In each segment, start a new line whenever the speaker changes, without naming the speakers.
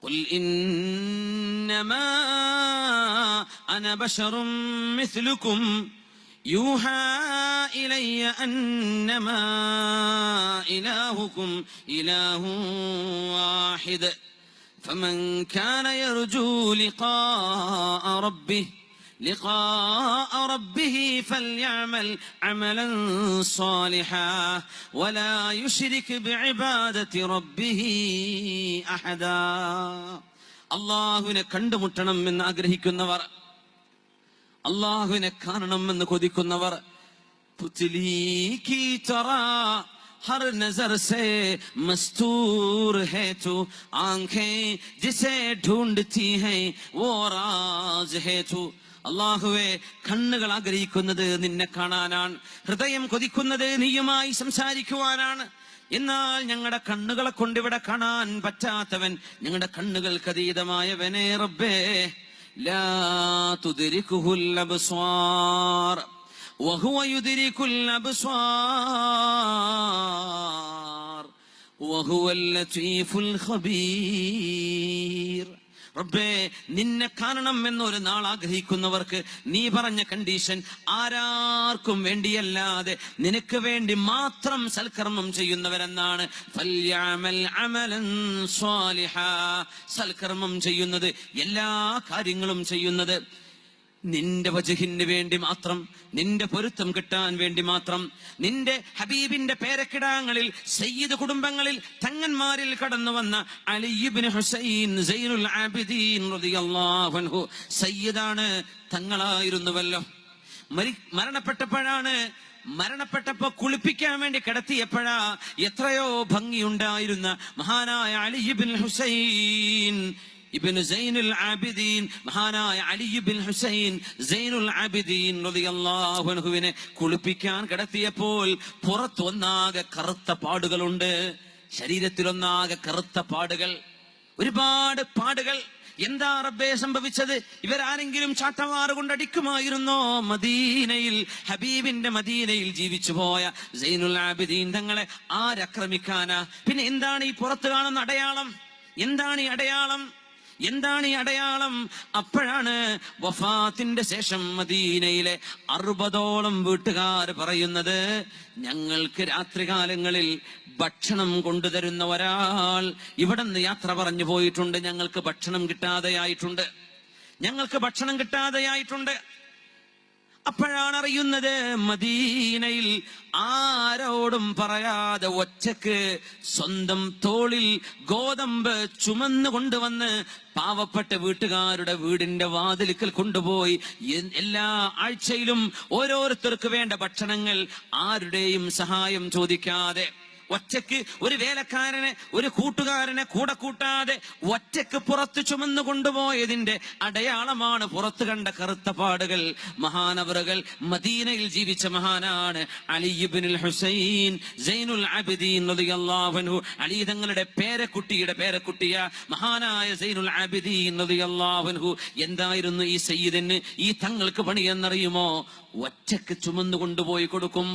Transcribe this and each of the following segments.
ഖുൽ ഇന്നമാ അന ബശറും മിസ്ലുകും യൂഹാ ഇലയ്യ അന്നമാ ഇലാഹുകും ഇലാഹുൻ വാഹിദ് ഫമൻ കാന യർജൂ لقاء ربه فليعمل عملا صالحا ولا يشرك بعبادة ربه أحدا. അല്ലാഹുവിനെ കണ്ടുമുട്ടണമെന്ന് ആഗ്രഹിക്കുന്നവർ, അല്ലാഹുവിനെ കാണണമെന്ന് കൊതിക്കുന്നവർ, പുത്ലി കി തറാ हर नजर से मस्तूर है तू, आंखें जिसे ढूंढती हैं वो राज है तू. അല്ലാഹുവേ, കണ്ണുകൾ ആഗ്രഹിക്കുന്നത് നിന്നെ കാണാനാണ്, ഹൃദയം കൊതിക്കുന്നത് നീയുമായി സംസാരിക്കുവാനാണ്. എന്നാൽ ഞങ്ങളുടെ കണ്ണുകളെ കൊണ്ട് ഇവിടെ കാണാൻ പറ്റാത്തവൻ, ഞങ്ങളുടെ കണ്ണുകൾക്ക് അതീതമായവനെ റബ്ബേ. ലാ തുദ്രികുഹുൽ അബ്സ്വാർ വഹുവ യുദ്രികുൽ അബ്സ്വാർ വഹുവൽ ലതീഫുൽ ഖബീർ. റബ്ബേ, നിന്നെ കാണണം എന്നൊരു നാൾ ആഗ്രഹിക്കുന്നവർക്ക് നീ പറഞ്ഞ കണ്ടീഷൻ ആരാർക്കും വേണ്ടിയല്ലാതെ നിനക്ക് വേണ്ടി മാത്രം സൽക്കർമ്മം ചെയ്യുന്നവരെന്നാണ്. ഫല്യഅമൽ അമലൻ സ്വാലിഹാ, സൽക്കർമ്മം ചെയ്യുന്നത്, എല്ലാ കാര്യങ്ങളും ചെയ്യുന്നത് നിന്റെ വജ്ഹിന് വേണ്ടി മാത്രം, നിന്റെ പൊരുത്തം കിട്ടാൻ വേണ്ടി മാത്രം. നിന്റെ ഹബീബിന്റെ പേരക്കിടാങ്ങളിൽ സയ്യിദ് കുടുംബങ്ങളിൽ തങ്ങന്മാരിൽ കടന്നു വന്ന അലി ഇബ്നു ഹുസൈൻ സൈനുൽ ആബിദീൻ റളിയല്ലാഹു അൻഹു സയ്യിദാണ്, തങ്ങളായിരുന്നുവല്ലോ. മരണപ്പെട്ടപ്പോ കുളിപ്പിക്കാൻ വേണ്ടി കിടത്തിയപ്പോഴാ എത്രയോ ഭംഗിയുണ്ടായിരുന്ന മഹാനായ അലി ഇബ്നു ഹുസൈൻ ഇബ്നു സൈനുൽ ആബിദീൻ, മഹാനായ അലി ഇബ്നു ഹുസൈൻ സൈനുൽ ആബിദീൻ റളിയല്ലാഹു അൻഹുവിനെ കുളിപ്പിക്കാൻ കിടത്തിയപ്പോൾ പുറത്തൊന്നാകെ കറുത്ത പാടുകളുണ്ട്, ശരീരത്തിലൊന്നാകെ കറുത്ത പാടുകൾ, ഒരുപാട് പാടുകൾ. എന്താ റബ്ബേ സംഭവിച്ചത്? ഇവരാരെങ്കിലും ചാട്ടവാറ് കൊണ്ടടിക്കുമായിരുന്നോ? മദീനയിൽ, ഹബീബിന്റെ മദീനയിൽ ജീവിച്ചു പോയ സൈനുൽ ആബിദീൻ തങ്ങളെ ആരക്രമിക്കാനാ? പിന്നെ എന്താണ് ഈ പുറത്ത് കാണുന്ന അടയാളം? എന്താണ് ഈ അടയാളം? എന്താണ് ഈ അടയാളം? അപ്പോഴാണ് വഫാത്തിന്റെ ശേഷം മദീനയിലെ 60ഓളം വീട്ടുകാർ പറയുന്നത്, ഞങ്ങൾക്ക് രാത്രികാലങ്ങളിൽ ഭക്ഷണം കൊണ്ടുതരുന്ന ഒരാൾ ഇവിടെ നിന്ന് യാത്ര പറഞ്ഞു പോയിട്ടുണ്ട്, ഞങ്ങൾക്ക് ഭക്ഷണം കിട്ടാതെയായിട്ടുണ്ട്. അപ്പോഴാണ് അറിയുന്നത്, മദീനയിൽ ആരോടും പറയാതെ ഒറ്റക്ക് സ്വന്തം തോളിൽ ഗോതമ്പ് ചുമന്നു കൊണ്ടുവന്ന് പാവപ്പെട്ട വീട്ടുകാരുടെ വീടിന്റെ വാതിൽക്കൽ കൊണ്ടുപോയി എല്ലാ ആഴ്ചയിലും ഓരോരുത്തർക്ക് വേണ്ട ഭക്ഷണങ്ങൾ ആരുടെയും സഹായം ചോദിക്കാതെ ഒറ്റയ്ക്ക്, ഒരു വേലക്കാരനെ, ഒരു കൂട്ടുകാരനെ കൂടെ കൂട്ടാതെ ഒറ്റയ്ക്ക് പുറത്ത് ചുമന്നു കൊണ്ടുപോയതിന്റെ അടയാളമാണ് പുറത്ത് കണ്ട കറുത്ത പാടുകൾ. മഹാനവറുകൾ മദീനയിൽ ജീവിച്ച മഹാനാണ് അലി ഇബ്നുൽ ഹുസൈൻ സൈനുൽ ആബിദീൻ റളിയല്ലാഹു അൻഹു. അലി തങ്ങളുടെ പേരക്കുട്ടിയ മഹാനായ സൈനുൽ ആബിദീൻ റളിയല്ലാഹു അൻഹു. എന്തായിരുന്നു ഈ സയ്യിദിന്, ഈ തങ്ങൾക്ക് പണിയെന്നറിയുമോ? ഒറ്റയ്ക്ക് ചുമന്നു കൊണ്ടുപോയി കൊടുക്കും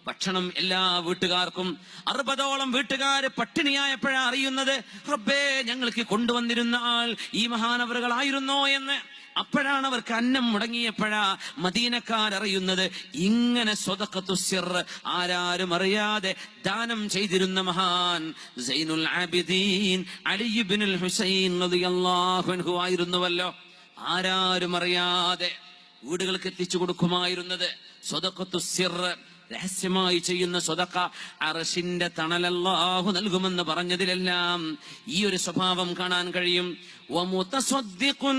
ഭക്ഷണം എല്ലാ വീട്ടുകാർക്കും. 60ഓളം വീട്ടുകാര് പട്ടിണിയായപ്പോഴാ അറിയുന്നത്, റബ്ബേ, ഞങ്ങൾക്ക് കൊണ്ടുവന്നിരുന്ന ആൾ ഈ മഹാനവറുകളായിരുന്നോ എന്ന്. അപ്പോഴാണ് അവർക്ക് അന്നം മുടങ്ങിയപ്പോഴാ മദീനക്കാരറിയുന്നത്, ഇങ്ങനെ സ്വദഖത്തു സിർ, ആരാരും അറിയാതെ ദാനം ചെയ്തിരുന്ന മഹാൻ സൈനുൽ ആബിദീൻ അലി ഇബ്നുൽ ഹുസൈൻ റളിയല്ലാഹു അൻഹു ആയിരുന്നുവല്ലോ. ആരാരും അറിയാതെ വീടുകൾക്ക് എത്തിച്ചു കൊടുക്കുമായിരുന്നത് സ്വദഖത്തു സിർ, രഹസ്യമായി ചെയ്യുന്ന സ്വദഖ. അർശിന്റെ തണൽ അല്ലാഹു നൽകുമെന്ന് പറഞ്ഞതിലെല്ലാം ഈ ഒരു സ്വഭാവം കാണാൻ കഴിയും. വമുതസദ്ദിഖുൻ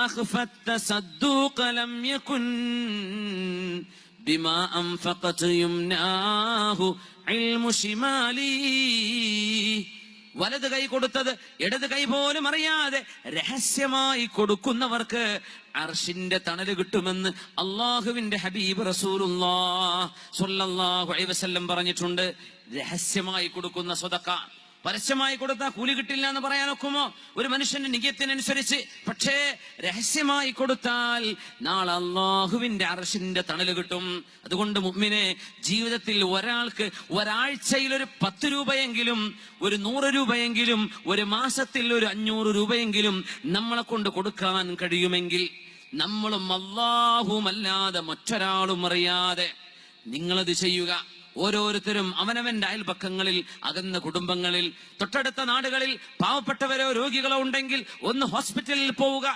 അഖ്ഫത് തസദ്ദുഖ ലം യകുൻ ബിമാ അൻഫഖത് യുംനാഹു ഇൽമു ശിമാലി. വലത് കൈ കൊടുത്തത് ഇടത് കൈ പോലും അറിയാതെ രഹസ്യമായി കൊടുക്കുന്നവർക്ക് അർശിന്റെ തണല് കിട്ടുമെന്ന് അള്ളാഹുവിന്റെ ഹബീബ് റസൂലുള്ളാഹി സ്വല്ലല്ലാഹു അലൈഹി വസല്ലം പറഞ്ഞിട്ടുണ്ട്. രഹസ്യമായി കൊടുക്കുന്ന സ്വദഖ, പരസ്യമായി കൊടുത്താൽ കൂലി കിട്ടില്ല എന്ന് പറയാൻ ഒക്കുമോ? ഒരു മനുഷ്യന്റെ നിയത്തിനനുസരിച്ച്. പക്ഷേ രഹസ്യമായി കൊടുത്താൽ നാളെ അല്ലാഹുവിന്റെ അർശിന്റെ തണല് കിട്ടും. അതുകൊണ്ട് മുഅ്മിനെ, ജീവിതത്തിൽ ഒരാൾക്ക് ഒരാഴ്ചയിൽ ഒരു 10 രൂപയെങ്കിലും, ഒരു 100 രൂപയെങ്കിലും, ഒരു മാസത്തിൽ ഒരു 500 രൂപയെങ്കിലും നമ്മളെ കൊണ്ട് കൊടുക്കാൻ കഴിയുമെങ്കിൽ, നമ്മളും അല്ലാഹുമല്ലാതെ മറ്റൊരാളും അറിയാതെ നിങ്ങളത് ചെയ്യുക. ഓരോരുത്തരും അവനവന്റെ അയൽപക്കങ്ങളിൽ, അകന്ന കുടുംബങ്ങളിൽ, തൊട്ടടുത്ത നാടുകളിൽ പാവപ്പെട്ടവരോ രോഗികളോ ഉണ്ടെങ്കിൽ ഒന്ന് ഹോസ്പിറ്റലിൽ പോവുക.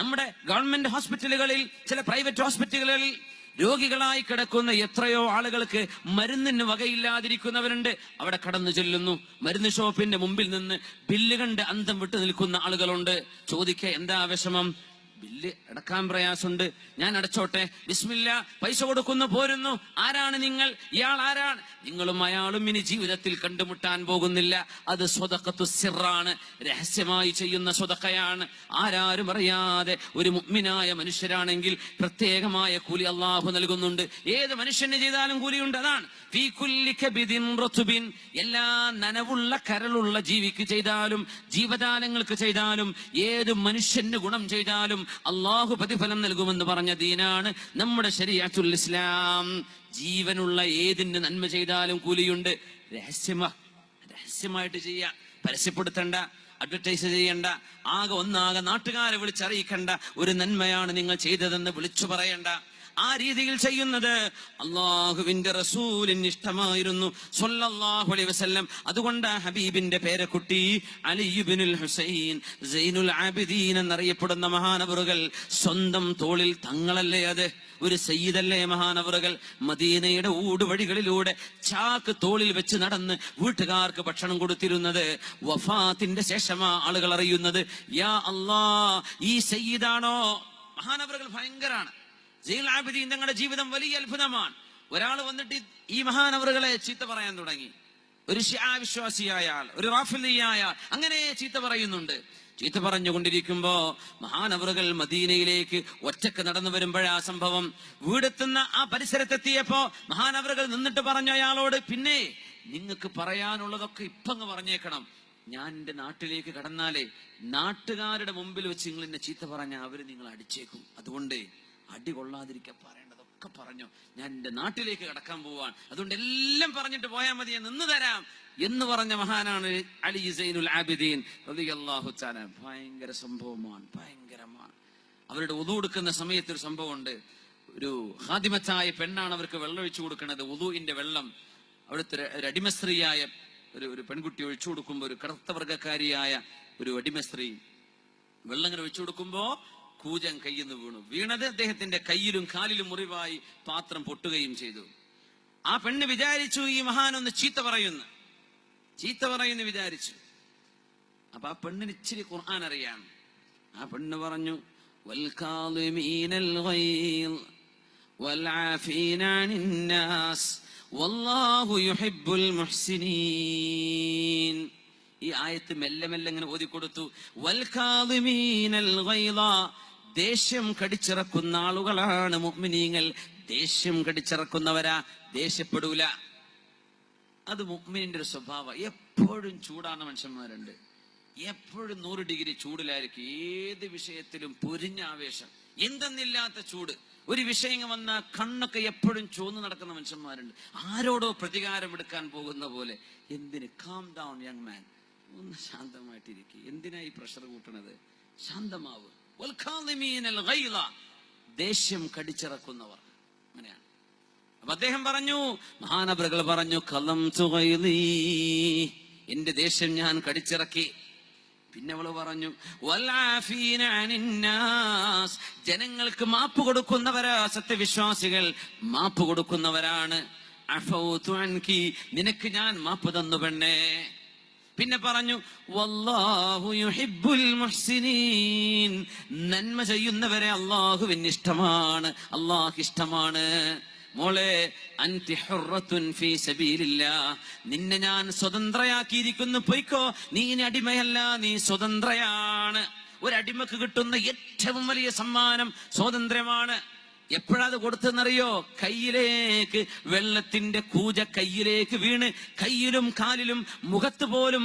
നമ്മുടെ ഗവൺമെന്റ് ഹോസ്പിറ്റലുകളിൽ, ചില പ്രൈവറ്റ് ഹോസ്പിറ്റലുകളിൽ രോഗികളായി കിടക്കുന്ന എത്രയോ ആളുകൾക്ക് മരുന്നിന് വകയില്ലാതിരിക്കുന്നവരുണ്ട്. അവിടെ കടന്നു ചെല്ലുന്നു. മരുന്ന് ഷോപ്പിന്റെ മുമ്പിൽ നിന്ന് ബില്ല് കണ്ട് അന്തം വിട്ടു നിൽക്കുന്ന ആളുകളുണ്ട്. ചോദിക്കുക, എന്താ വിഷമം? ബില്ല് അടക്കാൻ പ്രയാസമുണ്ട്, ഞാൻ അടച്ചോട്ടെ. ബിസ്മില്ല, പൈസ കൊടുക്കുന്നു, പോരുന്നു. ആരാണ് നിങ്ങൾ? ഇയാൾ ആരാണ്? നിങ്ങളും അയാളും ഇനി ജീവിതത്തിൽ കണ്ടുമുട്ടാൻ പോകുന്നില്ല. അത് സ്വദഖത്തു സിറാണ്, രഹസ്യമായി ചെയ്യുന്ന സ്വദഖയാണ്. ആരാരും അറിയാതെ ഒരു മുഅ്മിനായ മനുഷ്യരാണെങ്കിൽ പ്രത്യേകമായ കൂലി അല്ലാഹു നൽകുന്നുണ്ട്. ഏത് മനുഷ്യന് ചെയ്താലും കൂലിയുണ്ട്. അതാണ് ഫീ കുല്ലി കബിദിൻ റതുബിൻ, എല്ലാ നനവുള്ള കരളുള്ള ജീവിക്ക് ചെയ്താലും, ജീവജാലങ്ങൾക്ക് ചെയ്താലും, ഏത് മനുഷ്യന് ഗുണം ചെയ്താലും അല്ലാഹു പ്രതിഫലം നൽകുമെന്ന് പറഞ്ഞ ദീനാണ് നമ്മുടെ ശരീഅത്തുൽ ഇസ്ലാം. ജീവനുള്ള ഏതിന് നന്മ ചെയ്താലും കൂലിയുണ്ട്. രഹസ്യമായിട്ട് ചെയ്യാ, പരസ്യപ്പെടുത്തണ്ട, അഡ്വർടൈസ് ചെയ്യണ്ട, ഒന്നാകെ നാട്ടുകാരെ വിളിച്ചറിയിക്കണ്ട. ഒരു നന്മയാണ് നിങ്ങൾ ചെയ്തതെന്ന് വിളിച്ചു പറയണ്ട. ആ രീതിയിൽ ചെയ്യുന്നത് അല്ലാഹുവിന്റെ റസൂലിന് ഇഷ്ടമായിരുന്നു സ്വല്ലല്ലാഹു അലൈഹി വസല്ലം. അതുകൊണ്ട് ഹബീബിന്റെ പേരക്കുട്ടി അലി ഇബ്നുൽ ഹുസൈൻ സൈനുൽ ആബിദീൻ എന്നറിയപ്പെടുന്ന മഹാനവറുകൾ സ്വന്തം തോളിൽ, തങ്ങളല്ലേ അത്, ഒരു സയ്യിദല്ലേ മഹാനവറുകൾ, മദീനയുടെ ഊടുവഴികളിലൂടെ ചാക്ക് തോളിൽ വെച്ച് നടന്ന് വീട്ടുകാർക്ക് ഭക്ഷണം കൊടുത്തിരുന്നത്. വഫാത്തിന്റെ ശേഷമാ ആളുകൾ അറിയുന്നത്. യാ അല്ലാ, ഈ സയ്യിദാണോ? മഹാനവറുകൾ ഭയങ്കരാണ്. സൈനുൽ ആബിദീൻ തങ്ങളുടെ ജീവിതം വലിയ അത്ഭുതമാണ്. ഒരാൾ വന്നിട്ട് ഈ മഹാനവറുകളെ ചീത്ത പറയാൻ തുടങ്ങി. ഒരു ശിആ വിശ്വാസിയായ ആൾ, ഒരു റാഫിദിയായ ആൾ, അങ്ങനെ ചീത്ത പറയുന്നുണ്ട്. ചീത്ത പറഞ്ഞുകൊണ്ടിരിക്കുമ്പോ മഹാനവറുകൾ മദീനയിലേക്ക് ഒറ്റക്ക് നടന്നു വരുമ്പോഴാ സംഭവം. വീടെത്തുന്ന ആ പരിസരത്തെത്തിയപ്പോ മഹാനവറുകൾ നിന്നിട്ട് പറഞ്ഞു അയാളോട്, പിന്നെ നിങ്ങൾക്ക് പറയാനുള്ളതൊക്കെ ഇപ്പങ്ങ് പറഞ്ഞേക്കണം. ഞാൻ എന്റെ നാട്ടിലേക്ക് കടന്നാലേ നാട്ടുകാരുടെ മുമ്പിൽ വെച്ച് നിങ്ങൾ എന്നെ ചീത്ത പറഞ്ഞാൽ അവര് നിങ്ങൾ അടിച്ചേക്കും. അതുകൊണ്ട് അടി കൊള്ളാതിരിക്കാൻ പറയേണ്ടതൊക്കെ പറഞ്ഞു. ഞാൻ എന്റെ നാട്ടിലേക്ക് കടക്കാൻ പോവാൻ, അതുകൊണ്ട് എല്ലാം പറഞ്ഞിട്ട് പോയാൽ മതി, ഞാൻ നിന്ന് തരാം എന്ന് പറഞ്ഞ മഹാനാണ് അലി സൈനുൽ ആബിദീൻ റളിയല്ലാഹു തആല. ഭയങ്കര സംഭവമാണ്, ഭയങ്കരമാണ്. അവരുടെ വുളു എടുക്കുന്ന സമയത്ത് ഒരു സംഭവമുണ്ട്. ഒരു ഖാദിമത്തായ പെണ്ണാണ് അവർക്ക് വെള്ളം ഒഴിച്ചു കൊടുക്കുന്നത്, വുളുവിന്റെ വെള്ളം. അവിടുത്തെ ഒരു അടിമസ്ത്രീയായ ഒരു പെൺകുട്ടി ഒഴിച്ചു കൊടുക്കുമ്പോ, ഒരു കറുത്ത വർഗക്കാരിയായ ഒരു അടിമസ്ത്രീ വെള്ളം ഇങ്ങനെ ഒഴിച്ചു കൊടുക്കുമ്പോ കൂജൻ കയ്യിൽ നിന്ന് വീണത് അദ്ദേഹത്തിന്റെ കയ്യിലും കാലിലും മുറിവായി, പാത്രം പൊട്ടുകയും ചെയ്തു. ആ പെണ്ണ് വിചാരിച്ചു ഈ മഹാനൊന്ന് ചീത്ത പറയുന്നു വിചാരിച്ചു. അപ്പൊ ആ പെണ്ണിന് ഇച്ചിരി ഖുർആൻ അറിയാം. ആ പെണ്ണ് പറഞ്ഞു, വൽ കാളിമീനൽ ഗൈൽ വൽ ആഫീന അനിൻ നാസ് വല്ലാഹു യുഹിബ്ബുൽ മുഹ്സിനീൻ. ഈ ആയത്ത് മെല്ലെ മെല്ലെ ഇങ്ങനെ ഓതിക്കൊടുത്തു. വൽ കാളിമീനൽ ഗൈള, ദേഷ്യം കടിച്ചിറക്കുന്ന ആളുകളാണ് മുഅ്മിനീങ്ങൾ. ദേഷ്യം കടിച്ചിറക്കുന്നവരാ, ദേഷ്യപ്പെടൂല. അത് മുഅ്മിനിന്റെ ഒരു സ്വഭാവം. എപ്പോഴും ചൂടാണ് മനുഷ്യന്മാരുണ്ട്, എപ്പോഴും 100 ഡിഗ്രി ചൂടിലായിരിക്കും. ഏത് വിഷയത്തിലും പൊരിഞ്ഞ ആവേശം, എന്തെന്നില്ലാത്ത ചൂട്. ഒരു വിഷയം വന്ന കണ്ണൊക്കെ എപ്പോഴും ചുവന്ന് നടക്കുന്ന മനുഷ്യന്മാരുണ്ട്. ആരോടോ പ്രതികാരം എടുക്കാൻ പോകുന്ന പോലെ. എന്തിന്? കാം ഡൗൺ യങ് മാൻ, ഒന്ന് ശാന്തമായിട്ടിരിക്കുക. എന്തിനാ ഈ പ്രഷർ കൂട്ടണത്? ശാന്തമാവ്. ദേഷ്യം കടിച്ചിറക്കുന്നവർ അങ്ങനെയാണ്. അപ്പൊ അദ്ദേഹം പറഞ്ഞു, മഹാനവറുകൾ പറഞ്ഞു, കലം തുഗൈലി, എന്റെ ദേഷ്യം ഞാൻ കടിച്ചിറക്കി. പിന്നെ അവള് പറഞ്ഞു, വൽആഫീന അനിന്നാസ്, ജനങ്ങൾക്ക് മാപ്പ് കൊടുക്കുന്നവരാ സത്യവിശ്വാസികൾ, മാപ്പ് കൊടുക്കുന്നവരാണ്. അഫൗതു അൻകി, നിനക്ക് ഞാൻ മാപ്പ് തന്നു പെണ്ണേ. പിന്നെ പറഞ്ഞു, വല്ലാഹു യുഹിബ്ബുൽ മുഹ്സിനീൻ, നന്മ ചെയ്യുന്നവരെ അല്ലാഹുവിന് ഇഷ്ടമാണ്, അല്ലാഹു ഇഷ്ടമാണ്. മോളെ, അൻതി ഹുറത്തുൻ ഫീ സബീലില്ലാഹ്, നിന്നെ ഞാൻ സ്വതന്ത്രയാക്കിയിരിക്കുന്നു, പൊയ്ക്കോ. നീ ഇനി അടിമയല്ല, നീ സ്വതന്ത്രയാണ്. ഒരു അടിമക്ക് കിട്ടുന്ന ഏറ്റവും വലിയ സമ്മാനം സ്വാതന്ത്ര്യമാണ്. എപ്പോഴത് കൊടുത്തെന്നറിയോ? കയ്യിലേക്ക്, വെള്ളത്തിന്റെ കൂജ കയ്യിലേക്ക് വീണ് കയ്യിലും കാലിലും മുഖത്ത് പോലും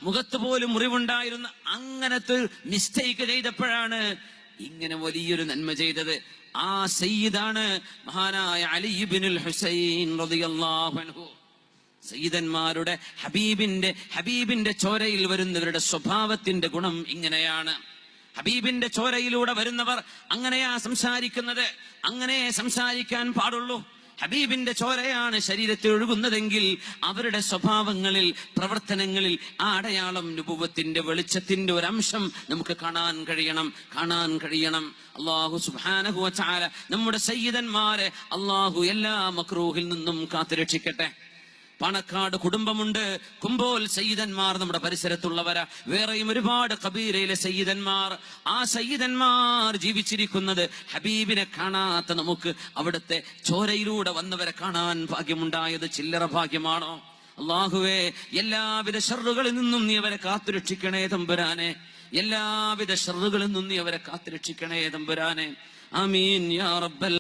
മുഖത്ത് പോലും മുറിവുണ്ടായിരുന്ന അങ്ങനത്തെ ഒരു മിസ്റ്റേക്ക് ചെയ്തപ്പോഴാണ് ഇങ്ങനെ വലിയൊരു നന്മ ചെയ്തത്. ആ സയ്യിദാണ് മഹാനായ അലി ഇബ്നുൽ ഹുസൈൻ റളിയല്ലാഹു അൻഹു. സയ്യിദന്മാരുടെ ഹബീബിന്റെ ചോരയിൽ വരുന്നവരുടെ സ്വഭാവത്തിന്റെ ഗുണം ഇങ്ങനെയാണ്. ഹബീബിന്റെ ചോരയിലൂടെ വരുന്നവർ അങ്ങനെയാ സംസാരിക്കുന്നത്. അങ്ങനെ സംസാരിക്കാൻ പാടുള്ളൂ. ഹബീബിന്റെ ചോരയാണ് ശരീരത്തിൽ ഒഴുകുന്നതെങ്കിൽ അവരുടെ സ്വഭാവങ്ങളിൽ, പ്രവർത്തനങ്ങളിൽ ആ അടയാളം, നുബുവത്തിന്റെ വെളിച്ചത്തിന്റെ ഒരു അംശം നമുക്ക് കാണാൻ കഴിയണം. അല്ലാഹു സുബ്ഹാനഹു വ തആല നമ്മുടെ സയ്യിദന്മാരെ അല്ലാഹു എല്ലാ മക്രൂഹിൽ നിന്നും കാത്തുരക്ഷിക്കട്ടെ. പാണക്കാട് കുടുംബമുണ്ട്, കുമ്പോൽ സയ്യിദന്മാർ നമ്മുടെ പരിസരത്തുള്ളവരാ. വേറെയും ഒരുപാട് കബീലയിലെ സയ്യിദന്മാർ. ആ സയ്യിദന്മാർ ജീവിച്ചിരിക്കുന്നത് ഹബീബിനെ കാണാത്ത നമുക്ക് അവിടുത്തെ ചോരയിലൂടെ വന്നവരെ കാണാൻ ഭാഗ്യമുണ്ടായത് ചില്ലറ ഭാഗ്യമാണോ? അല്ലാഹുവേ, എല്ലാവിധ ശർറുകളിൽ നിന്നും നീ അവരെ കാത്തുരക്ഷിക്കണേ തമ്പുരാനെ. എല്ലാവിധ ശർറുകളിൽ നിന്നും നീ അവരെ കാത്തുരക്ഷിക്കണേ തമ്പുരാനെ. ആമീൻ യാ റബ്ബൽ